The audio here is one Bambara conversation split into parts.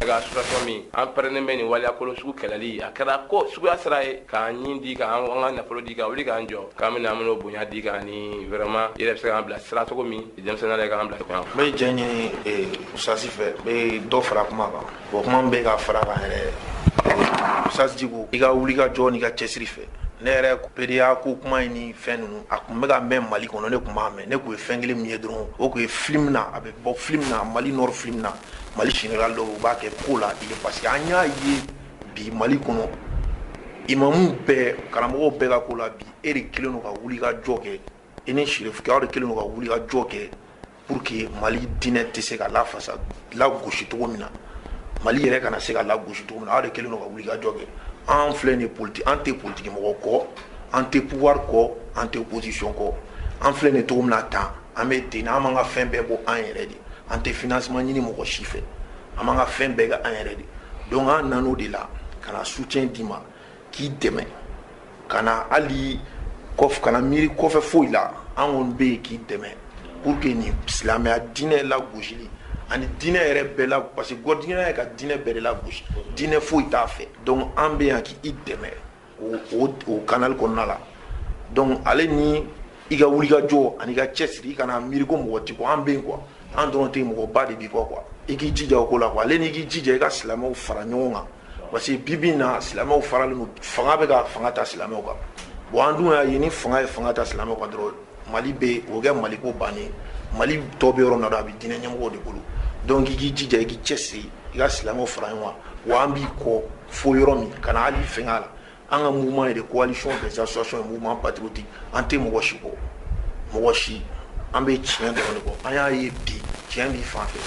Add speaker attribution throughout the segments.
Speaker 1: daga situation min an pɛrɛnnen bɛ nin waleya kolon sugu kɛlɛli a kɛra ko suguya sira ye k'an ɲin di k'an ka nafolo di ka wuli k'an jɔ k'an bɛna an bɛn'o bonya di kan ni vraiment i yɛrɛ bɛ se k'an bila sira cogo min denmisɛnninya yɛrɛ k'an bila kɔnɔ.
Speaker 2: N bɛ jɛ ɲini usasi fɛ n bɛ dɔ fara kuma kan bon kuma min bɛ ka fara kan yɛrɛ usasi Diko i ka wuli ka jɔ n'i ka cɛsiri fɛ ne yɛrɛ PDA ko kuma in ni fɛn ninnu a kun bɛ ka mɛn Mali kɔnɔ ne kun b'a mɛn ne kun ye fɛn kelen min ye dɔrɔn o kun ye film na a bɛ bɔ film na Mali Nord film na Mali général dɔw u b'a kɛ ko la parce que an y'a ye bi Mali kɔnɔ imamu bɛɛ karamɔgɔw bɛɛ ka ko la bi e de kelen don ka wuli ka jɔ kɛ e ni sirifukɛ aw de kelen don ka wuli ka jɔ kɛ pour que Mali diinɛ tɛ se ka lafasa lagosi cogo min na Mali yɛrɛ kana se ka lagosi cogo min na aw de kelen don ka wuli ka jɔ kɛ an filɛ nin politique an tɛ politique mɔgɔ kɔ an tɛ pouvoir kɔ an tɛ opposition kɔ an filɛ nin cogo min na tan an bɛ ten an b'an ka fɛn bɛɛ bɔ an yɛrɛ de an tɛ financement ɲini mɔgɔ si fɛ an b'an ka fɛn bɛɛ kɛ an yɛrɛ de donc an nan'o de la ka na soutien d'i ma k'i dɛmɛ ka na hali kana miiri kɔfɛ foyi la an kɔni bɛ yen k'i dɛmɛ pour que nin silamɛya diinɛ lagosili ani diinɛ yɛrɛ bɛɛ la parce que gɔdinɛ ye ka diinɛ bɛɛ de lagosi diinɛ foyi t'a fɛ donc an bɛ yan k'i dɛmɛ o canal kɔnɔna la donc ale ni i ka wuli ka jɔ ani ka cɛsiri i kana miiri ko mɔgɔ tɛ kɔ an bɛ yen quoi an dɔrɔn tɛ mɔgɔba de b'i kɔ quoi i k'i jija o ko la quoi ale ni k'i jija i ka silamɛw fara ɲɔgɔn kan parce que bi bi in na silamɛw faralen don fanga bɛ ka fanga ta silamɛw kan bon an dun y'a ye ni fanga ye fanga ta silamɛw kan dɔrɔn Mali bɛ o kɛ Mali ko bannen Mali tɔ bɛ yɔrɔ min na a bɛ diinɛ ɲɛmɔgɔw de bolo donc i k'i jija i k'i cɛsiri i ka silamɛw fara ɲɔgɔn kan wa an b'i kɔ fo yɔrɔ min ka na hali fɛngɛ a la an ka mouvement ye de coalition des associations et mouvement patriotique an tɛ mɔgɔ si kɔ mɔgɔ si an bɛ tiɲɛ dɔrɔn de kɔ an y'a ye bi tiɲɛ b'i fan fɛ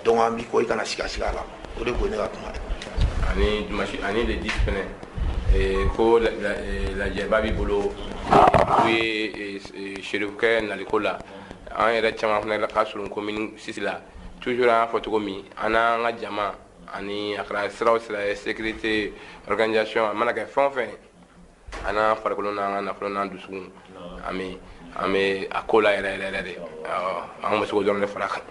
Speaker 2: donc an b'i kɔ i kana siga a la o de ko ne ka kuma ye.
Speaker 1: ani le 10 fɛnɛ ko lajɛba b'i bolo u ye serifukɛ naliko la an yɛrɛ caman fana ka surun commune 6 la toujours an y'a fɔ cogo min an n'an ka jama ani a kɛra sira o sira ye sécurité organisation a mana kɛ fɛn o fɛn an n'an farikolo n'an ka nafolo n'an dusukun an bɛ a ko la yɛrɛ yɛrɛ de an bɛ se k'o dɔrɔn de fara a kan.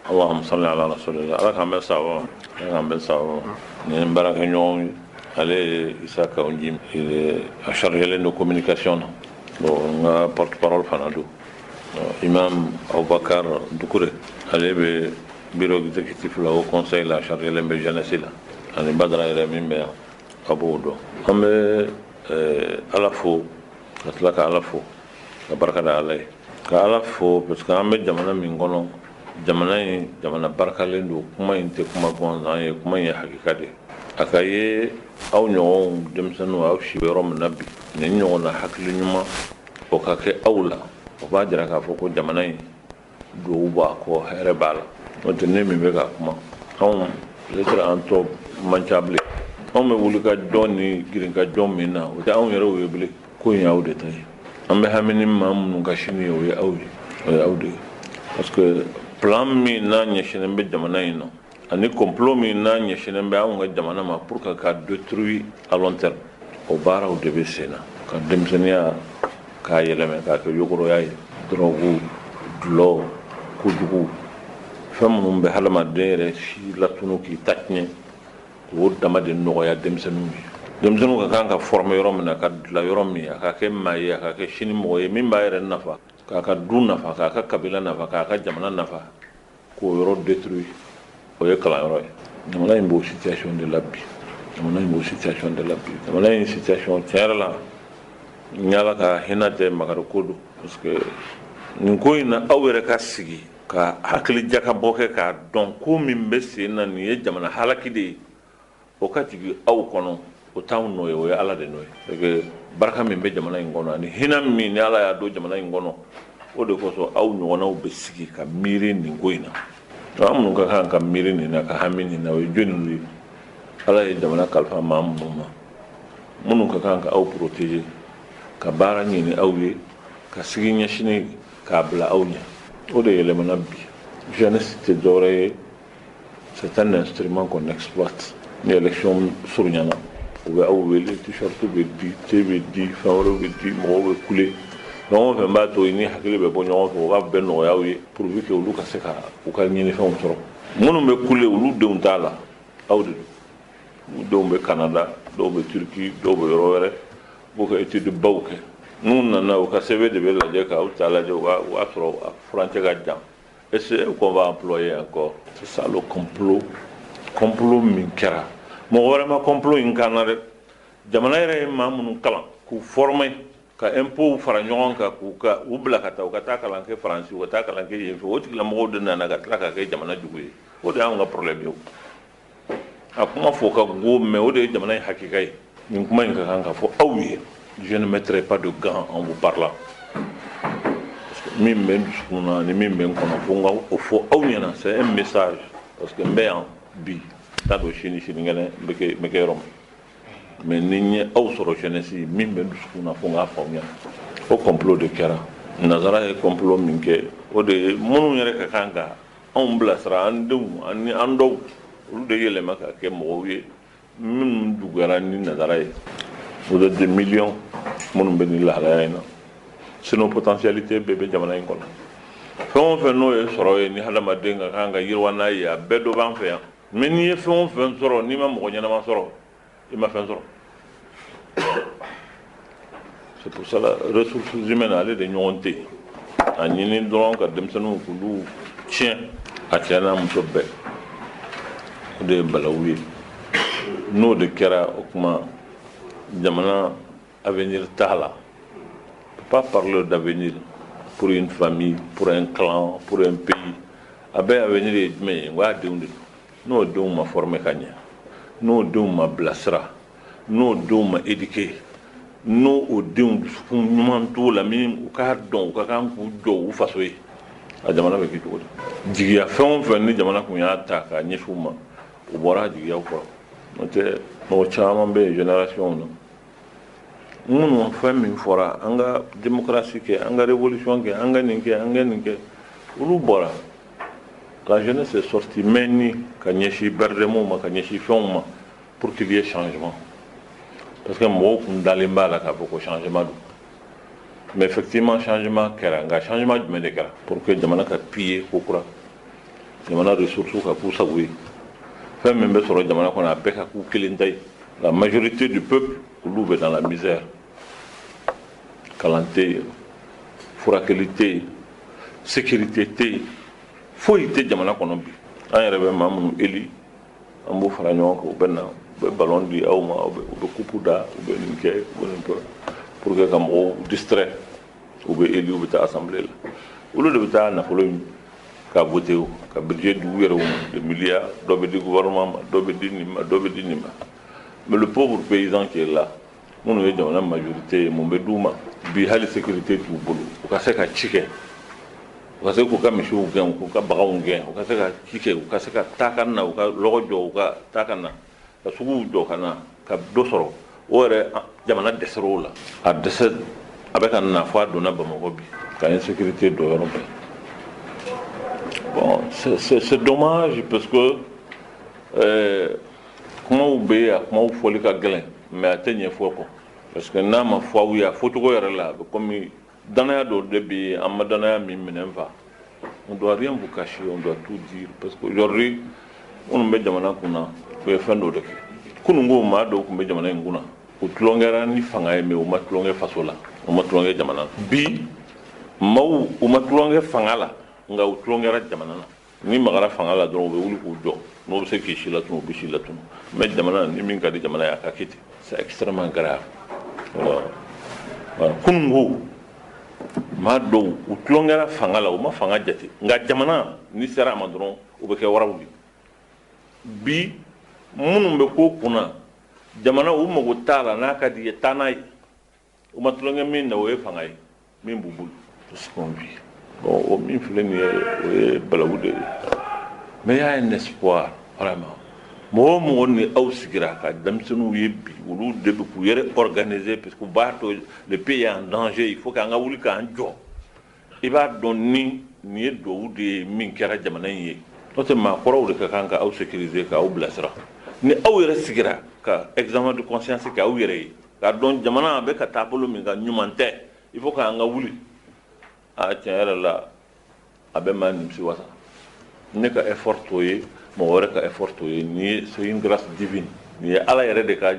Speaker 3: اللهم صل على رسول الله ala k'an bɛ sago ni baarakɛɲɔgɔn ale ye Isaka Onjim il est chargé de communication na bon n ka porte-parole fana don Imam Abubakar Dukure ale bɛ bureau exécutif la au conseil la chargé de jeunesse la ani Badara yɛrɛ min bɛ yan a b'o dɔn an bɛ Ala fo ka tila ka Ala fo ka barika da Ala ye ka Ala fo parce que an bɛ jamana min kɔnɔ jamana in jamana barikalen don kuma in tɛ kuma gansan ye kuma in ye hakika de a ka ye aw ɲɔgɔn denmisɛnninw aw si bɛ yɔrɔ min na bi nin ɲɔgɔn na hakili ɲuman o ka kɛ aw la o b'a jira k'a fɔ ko jamana in duwawu b'a kɔ hɛrɛ b'a la n'o tɛ ne min bɛ ka kuma anw peut-être an tɔ man ca bilen anw bɛ wuli ka jɔn ni girin ka jɔn min na o tɛ anw yɛrɛw ye bilen ko in y'aw de ta ye an bɛ hami ni maa minnu ka sini ye o ye aw de ye parce que plan min n'a ɲɛsinnen bɛ jamana in na ani complot min n'a ɲɛsinnen bɛ anw ka jamana ma pour que ka détruire à long terme o baaraw de bɛ sen na ka denmisɛnniya k'a yɛlɛmɛ k'a kɛ yogoroya ye drogue dulɔ kojugu fɛn minnu bɛ hadamaden yɛrɛ si latunu k'i ta tiɲɛ k'o dama de nɔgɔya denmisɛnninw ye denmisɛnninw ka kan ka former yɔrɔ min na ka dilan yɔrɔ min a ka kɛ maa ye a ka kɛ sini mɔgɔ ye min b'a yɛrɛ nafa k'a ka du nafa k'a ka kabila nafa k'a ka jamana nafa k'o yɔrɔ détruire o ye kalanyɔrɔ ye jamana in b'o situation de la bi jamana in situation tiɲɛ yɛrɛ la n y'ala ka hinɛ tɛ makari ko don parce que nin ko in na aw yɛrɛ ka sigi ka hakili jakabɔ kɛ k'a dɔn ko min bɛ sen na nin ye jamana halaki de ye o ka jigin aw kɔnɔ o t'anw nɔ ye o ye ala de nɔ ye parce que barika min bɛ jamana in kɔnɔ ani hinɛ min ni ala y'a don jamana in kɔnɔ o de kosɔn aw ɲɔgɔnnaw bɛ sigi ka miiri nin ko in na an minnu ka kan ka miiri nin na ka hami nin na o ye jɔnniw ye ala ye jamana kalifa maa minnu ma minnu ka kan ka aw protéger ka baara ɲini aw ye ka sigi ɲɛsini k'a bila aw ɲɛ o de yɛlɛmana bi jeunesse tɛ dɔwɛrɛ ye c'est un instrument qu'on exploite ni élection surunyana o bɛ aw wele t-shirt bɛ di thé bɛ di fɛn wɛrɛw bɛ di mɔgɔw bɛ kule ɲɔgɔn fɛ b'a to ni hakili bɛ bɔ ɲɔgɔn fɛ o ka bɛn nɔgɔya aw ye pourvu que olu ka se ka u ka ɲinifɛnw sɔrɔ minnu bɛ kule olu denw t'a la aw de don u denw bɛ Canada dɔw bɛ Turquie dɔw bɛ yɔrɔ wɛrɛ u ka étude baw kɛ n'u nana u ka sɛbɛn de bɛ lajɛ ka u t'a lajɛ o b'a sɔrɔ a furancɛ ka jan est-ce qu'on va employer encore c'est ça le complot min kɛra mɔgɔ wɛrɛ ma complot in kan na dɛ jamana yɛrɛ ye maa minnu kalan k'u former ka impôt fara ɲɔgɔn kan k'u bila ka taa u ka taa kalan kɛ Faransi u ka taa kalan kɛ yen fɛ o tigilamɔgɔw de nana ka tila ka kɛ jamana jugu ye o de y'anw ka problème ye a kuma fɔ ka go mais o de ye jamana in hakika ye nin kuma in ka kan ka fɔ aw ye je ne mettrai pas de gants en vous parlant parce que min bɛ n dusukun na ni min bɛ n kɔnɔ fo n ka o fɔ aw ɲɛna c'est un message parce que n bɛ yan bi t'a dɔn sinikɛnɛ n bɛ kɛ yɔrɔ min mais ni n ye aw sɔrɔ jeunesse min bɛ n dusukun na fo n k'a fɔ aw ɲɛna o complot de kɛra nanzara ye complot min kɛ o de ye minnu yɛrɛ ka kan ka anw bilasira an denw ani an dɔw olu de yɛlɛma ka kɛ mɔgɔw ye minnu juguyara ni nanzara ye vous êtes des millions minnu bɛ nin lahalaya in na sinon potentialité bɛɛ bɛ jamana in kɔnɔ fɛn o fɛn n'o ye sɔrɔ ye ni hadamaden ka kan ka yiriwa n'a ye a bɛɛ dɔ b'an fɛ yan mais n'i ye fɛn o fɛn sɔrɔ n'i ma mɔgɔ ɲɛnama sɔrɔ i ma fɛn sɔrɔ c'est pour ça la ressources humaines ale de ɲɔgɔn tɛ yen a ɲini dɔrɔn ka denmisɛnninw k'olu tiɲɛ a cɛ n'a muso bɛɛ o de ye balawu ye n'o de kɛra o tuma jamana avenir t'a la on peut pas parler d'avenir pour une famille pour un clan pour un pays a bɛɛ avenir ye jumɛn ye n ko a denw de don n'o denw ma former ka ɲɛ n'o denw ma bilasira n'o denw ma éduquer n'o o denw dusukun ɲuman t'o la min u k'a dɔn u ka kan k'u jɔ u faso ye a jamana bɛ kɛ cogo di jigiya fɛn o fɛn ni jamana kun y'a ta k'a ɲɛsin u ma u bɔra jigiyaw kɔrɔ n'o tɛ mɔgɔ caman bɛ yen génération na minnu fɛn min fɔra an ka démocratie kɛ an ka révolution kɛ an ka nin kɛ an ka nin kɛ olu bɔra la jeunesse est sortie mais ni ka ɲɛsin bɛrɛdɛmɛw ma ka ɲɛsin fɛnw ma pour qu'il y ait changement parce que mɔgɔw kun dalen b'a la k'a fɔ ko changement don mais effectivement changement kɛra nka changement jumɛn de kɛra pour que jamana ka piller ko kura jamana ressources ka k'u sago ye fɛn min bɛ sɔrɔ jamana kɔnɔ a bɛɛ ka k'u kelen ta ye la majorité du peuple olu bɛ dans la misère kalan tɛ yen furakɛli tɛ yen sécurité tɛ yen foyi tɛ jamana kɔnɔ bi an yɛrɛ bɛ maa minnu eli an b'o fara ɲɔgɔn kan u bɛ na u bɛ ballon di aw ma u bɛ coupe da u bɛ nin kɛ u bɛ nin kɛ pour que ka mɔgɔw distraire u bɛ eli u bɛ taa assemblée la olu de bɛ taa nafolo in ka voté o ka budget di u yɛrɛw ma des milliards dɔ bɛ di gouvernement ma dɔ bɛ di nin ma dɔ bɛ di nin ma mais le pauvre paysan qui est là minnu ye jamana majorité ye mun bɛ d'u ma bi hali sécurité t'u bolo u ka se ka ci kɛ u ka se k'u ka misiw gɛn k'u ka baganw gɛn u ka se ka ci kɛ u ka se ka taa ka na u ka lɔgɔ jɔ u ka taa ka na ka suguw jɔ ka na ka dɔ sɔrɔ o yɛrɛ jamana dɛsɛr'o la a dɛsɛ a bɛ ka na fɔ a donna Bamakɔ bi ka insécurité dɔ yɔrɔ bɛɛ bon c'est dommage parce que kumaw bɛ yen a kumaw fɔli ka gɛlɛn mais a tɛ ɲɛ fɔ kɔ parce que n'a ma fɔ aw ye a fɔcogo yɛrɛ la a bɛ komi danaya dɔ de bɛ yen an ma danaya min minɛ n fa on doit rien vous cacher on doit tout dire parce que aujourd'hui minnu bɛ jamana kunna u ye fɛn dɔ de kɛ kununko maa dɔw tun bɛ jamana in kunna u tulonkɛra ni fanga ye mais u ma tulonkɛ faso la u ma tulonkɛ jamana na bi maaw u ma tulonkɛ fanga la nka u tulonkɛra jamana na ni magara fanga la dɔrɔn u bɛ wuli k'u jɔ n'o bɛ se k'i si latunu u bɛ si latunu mais jamana ni min ka di jamana ye a ka kɛ ten c'est extrêmement grave voilà kununko maa dɔw u tulonkɛra fanga la u ma fanga jate nka jamana ni sera a ma dɔrɔn u bɛ kɛ waraw de bi minnu bɛ ko kunna jamana u mago t'a la n'a ka di ye taa n'a ye u ma tulonkɛ min na o ye fanga ye min b'u bolo tout ce qu'on vit bon o min filɛ nin ye o ye balawu de ye mais il y a un espoir vraiment mɔgɔ o mɔgɔ ni aw sigira ka denmisɛnninw ye bi olu de bɛ k'u yɛrɛ organiser parce que u b'a to le pays est en danger il faut que an ka wuli k'an jɔ i b'a dɔn ni nin ye duwawu de ye min kɛra jamana in ye n'o tɛ maakɔrɔw de ka kan ka aw sécuriser k'aw bilasira ni aw yɛrɛ sigira ka examen de conscience kɛ aw yɛrɛ ye k'a dɔn jamana a bɛ ka taabolo min kan ɲuman tɛ il faut k'an ka wuli a tiɲɛ yɛrɛ la a bɛ maa nimisi wasa ne ka effort t'o ye mɔgɔ wɛrɛ ka effort t'o ye ni c'est une grâce divine ni ye ala yɛrɛ de ka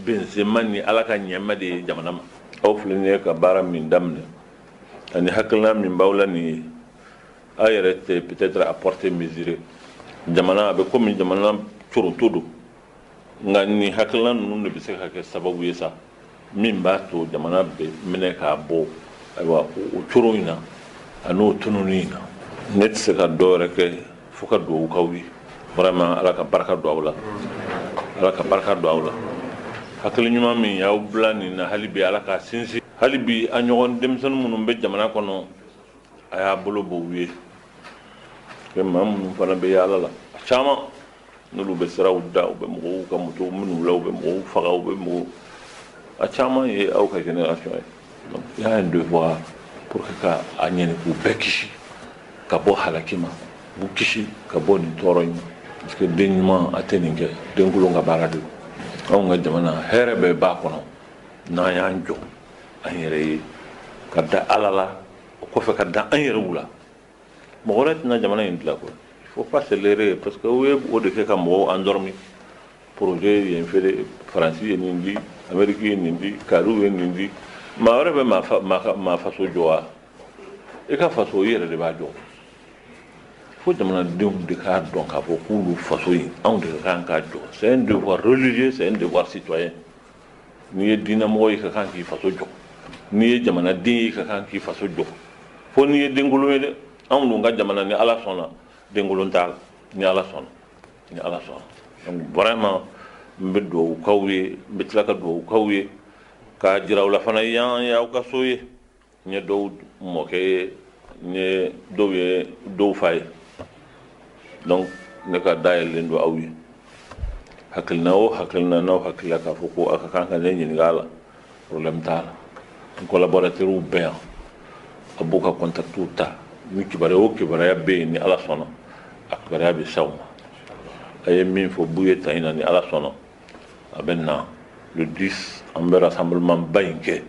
Speaker 3: bɛnsema ni ala ka ɲɛma de ye jamana ma aw filɛ nin ye ka baara min daminɛ ani hakilina min b'aw la nin ye aw yɛrɛ tɛ peut-être apporter mesurer jamana a bɛ komi jamana coronto don nka nin hakilina ninnu de bɛ se ka kɛ sababu ye sa min b'a to jamana bɛ minɛ k'a bɔ ayiwa o coro in na a n'o tununi in na ne tɛ se ka dɔ wɛrɛ kɛ fo ka dugawu k'aw ye vraiment ala ka barika don aw la ala ka barika don aw la hakili ɲuman min y'aw bila nin na hali bi ala k'a sinsin hali bi a ɲɔgɔn denmisɛnnin minnu bɛ jamana kɔnɔ a y'a bolo bɔ u ye que maa minnu fana bɛ yaala la a caman n'olu bɛ siraw da u bɛ mɔgɔw ka moto minnu la u bɛ mɔgɔw faga u bɛ mɔgɔw a caman ye aw ka génération ye donc il y a un devoir pour que ka a ɲini k'u bɛɛ kisi ka bɔ halaki ma k'u kisi ka bɔ nin tɔɔrɔ in ma parce que den ɲuman a tɛ nin kɛ denkolon ka baara de don anw ka jamana hɛrɛ bɛɛ b'a kɔnɔ n'an y'an jɔ an yɛrɛ ye ka da ala la o kɔfɛ ka da an yɛrɛw la mɔgɔ wɛrɛ tɛna jamana in dilan koyi il faut pas se leurrer parce que o ye o de kɛ ka mɔgɔw endormi projet ye nin feere faransi ye nin di amérique ye nin di kariw ye nin di maa wɛrɛ bɛ maa faso jɔ wa i ka faso i yɛrɛ de b'a jɔ fo jamanadenw de k'a dɔn k'a fɔ k'olu faso in anw de ka kan k'a jɔ c'est un devoir religieux c'est un devoir citoyen n'i ye diinɛmɔgɔ ye ka kan k'i faso jɔ n'i ye jamanaden ye ka kan k'i faso jɔ fo n'i ye denkolon ye dɛ anw dun ka jamana ni ala sɔnna denkolon t'a la ni ala sɔnna donc vraiment n bɛ dugawu k'aw ye n bɛ tila ka dugawu k'aw ye k'a jira aw la fana yan y'aw ka so ye n ye dɔw mɔkɛ ye n ye dɔw ye dɔw fa ye donc ne ka dayɛlɛlen don aw ye hakilina o hakilina n'aw hakilila k'a fɔ ko a ka kan ka ne ɲininka a la problème t'a la n collaborateurs bɛɛ yan a b'u ka contacts ta ni kibaruya o kibaruya bɛ yen ni ala sɔnna a kibaruya bɛ s'aw ma a ye min fɔ bu ye tan in na ni ala sɔnna a bɛ na le 10 an bɛ rassemblement ba in kɛ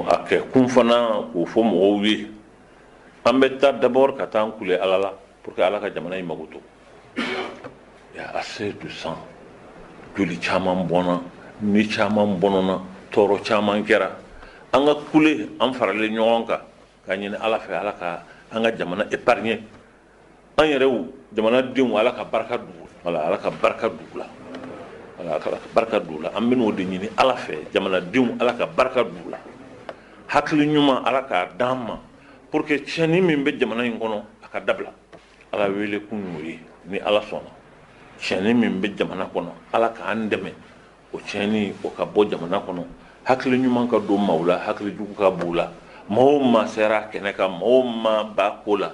Speaker 3: a kɛ kun fana k'o fɔ mɔgɔw ye an bɛ taa d'abord ka taa an kule ala la pour que ala ka jamana in mago to il y a assez de sang joli caman bɔnna ni caman bɔnna tɔɔrɔ caman kɛra an ka kule an faralen ɲɔgɔn kan ka ɲini ala fɛ ala ka an ka jamana épargner an yɛrɛw jamanadenw ala ka barika d'u la ala ka barika d'u la ala ka barika d'u la an bɛn'o de ɲini ala fɛ jamanadenw ala ka barika d'u la hakili ɲuman ala k'a d'an ma pour que tiɲɛni min bɛ jamana in kɔnɔ a ka dabila ala wele kun y'o ye ni ala sɔnna tiɲɛni min bɛ jamana kɔnɔ ala k'an dɛmɛ o tiɲɛni o ka bɔ jamana kɔnɔ hakili ɲuman ka don maaw la hakili jugu ka b'u la maa o maa sera kɛnɛ kan maa o maa b'a ko la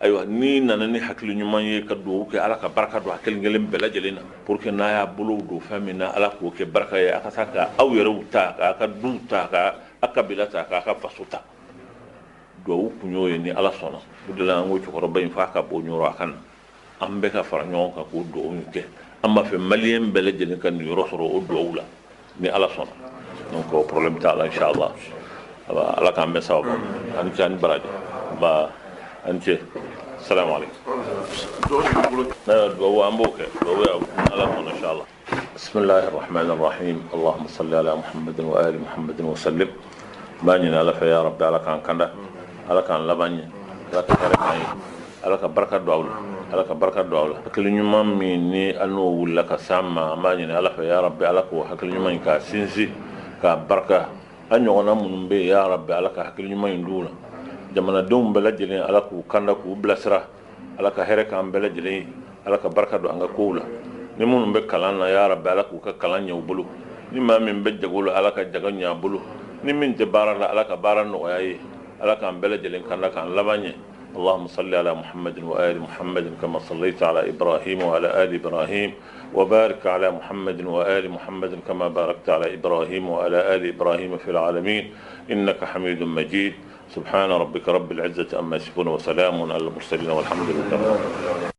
Speaker 3: ayiwa ni nana ni hakili ɲuman ye ka dugawu kɛ ala ka barika don a kelen kelen bɛɛ lajɛlen na pour que n'a y'a bolow don fɛn min na ala k'o kɛ barika ye a ka se ka aw yɛrɛw ta k'a ka duw ta k'a kabila ta k'a ka faso ta duwawu kun y'o ye ni ala sɔnna o de la an ko cɛkɔrɔba in f'a ka bɔ ɲɔrɔ a ka na an bɛɛ ka fara ɲɔgɔn kan k'o duwawu in kɛ an b'a fɛ maliyɛn bɛɛ lajɛlen ka nin yɔrɔ sɔrɔ o duwawu la ni ala sɔnna donc o problème t'a la inchallah ala k'an bɛɛ sababu ani ce ani baraji ba ani ce salamu alaikum duwawu an b'o kɛ duwawu ya ala sɔnna inchallah bismillahi rahmani rahim allahumma salli ala muhammadin wa ali muhammadin wa sallim b'a ɲini ala fɛ ya rabbi ala k'an kanda ala k'an laban ɲɛ ala ka hɛrɛ k'an ye ala ka barika don aw la ala ka barika don aw la hakili ɲuman min ni an n'o wulila ka s'an ma an b'a ɲini ala fɛ ya rabbi ala k'o hakili ɲuman in k'a sinsin k'a barika an ɲɔgɔnna minnu bɛ yen ya rabbi ala ka hakili ɲuman in d'u la jamanadenw bɛɛ lajɛlen ala k'u kanda k'u bilasira ala ka hɛrɛ k'an bɛɛ lajɛlen ye ala ka barika don an ka kow la ni minnu bɛ kalan na ya rabbi ala k'u ka kalan ɲɛ u bolo ni maa min bɛ jago la ala ka jago ɲɛ a bolo ni min tɛ baara la ala ka baara nɔgɔya ye ala k'an bɛɛ lajɛlen kanda k'an laban ɲɛ اللهم صل على محمد وآل محمد كما صليت على إبراهيم وعلى آل إبراهيم وبارك على محمد وآل محمد كما باركت على إبراهيم وعلى آل إبراهيم في العالمين إنك حميد مجيد سبحان ربك رب العزة أما يصفون وسلام على المرسلين والحمد لله